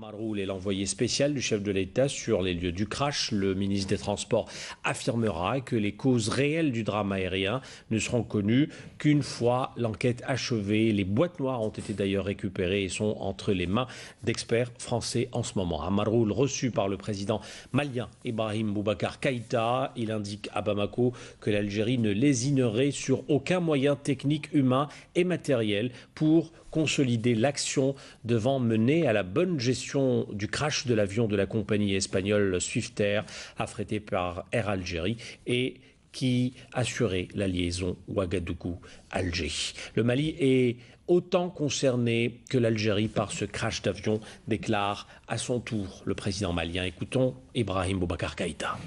Amaroul est l'envoyé spécial du chef de l'État sur les lieux du crash. Le ministre des Transports affirmera que les causes réelles du drame aérien ne seront connues qu'une fois l'enquête achevée. Les boîtes noires ont été d'ailleurs récupérées et sont entre les mains d'experts français en ce moment. Amaroul, reçu par le président malien Ibrahim Boubacar Keïta, il indique à Bamako que l'Algérie ne lésinerait sur aucun moyen technique, humain et matériel pour consolider l'action devant mener à la bonne gestion du crash de l'avion de la compagnie espagnole Swiftair, affrété par Air Algérie et qui assurait la liaison Ouagadougou-Alger. Le Mali est autant concerné que l'Algérie par ce crash d'avion, déclare à son tour le président malien. Écoutons Ibrahim Boubacar Keïta.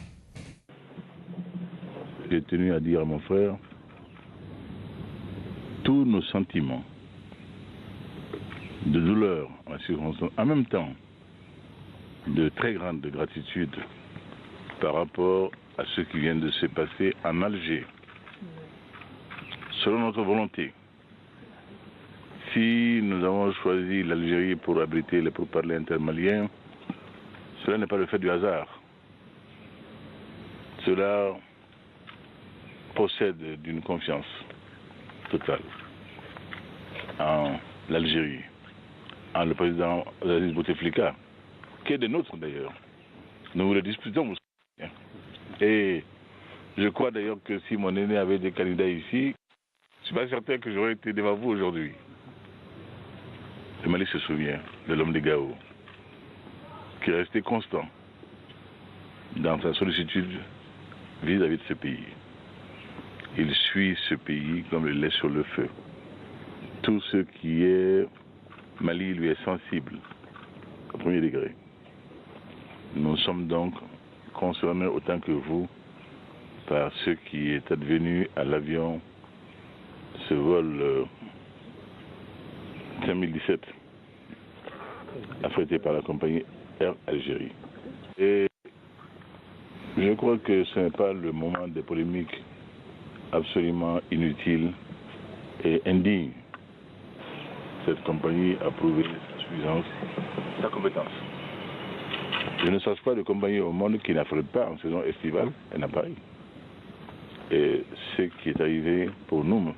J'ai tenu à dire à mon frère tous nos sentiments de douleur en circonstance, en même temps de très grande gratitude par rapport à ce qui vient de se passer en Alger. Selon notre volonté, si nous avons choisi l'Algérie pour abriter les pourparlers intermaliens, cela n'est pas le fait du hasard. Cela possède d'une confiance totale en l'Algérie, en le président Aziz Bouteflika, qui est des nôtres d'ailleurs. Nous le disputons. Et je crois d'ailleurs que si mon aîné avait des candidats ici, je ne suis pas certain que j'aurais été devant vous aujourd'hui. Le Mali se souvient de l'homme de Gao, qui est resté constant dans sa sollicitude vis-à-vis de ce pays. Il suit ce pays comme le lait sur le feu. Tout ce qui est Mali lui est sensible au premier degré. Nous sommes donc concernés autant que vous par ce qui est advenu à l'avion, ce vol 5017, affrété par la compagnie Air Algérie. Et je crois que ce n'est pas le moment des polémiques absolument inutiles et indignes. Cette compagnie a prouvé sa suffisance, sa compétence. Je ne sache pas de compagnie au monde qui n'affrète pas en saison estivale un appareil. Et ce qui est arrivé pour nous,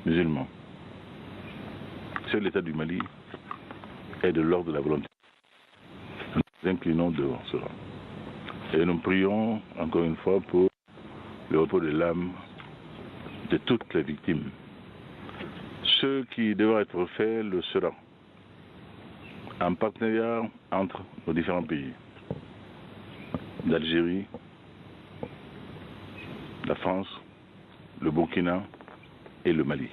musulmans, c'est l'État du Mali est de l'ordre de la volonté. Nous nous inclinons devant cela. Et nous prions encore une fois pour le repos de l'âme de toutes les victimes. Ce qui devra être fait le sera, en partenariat entre nos différents pays, l'Algérie, la France, le Burkina et le Mali.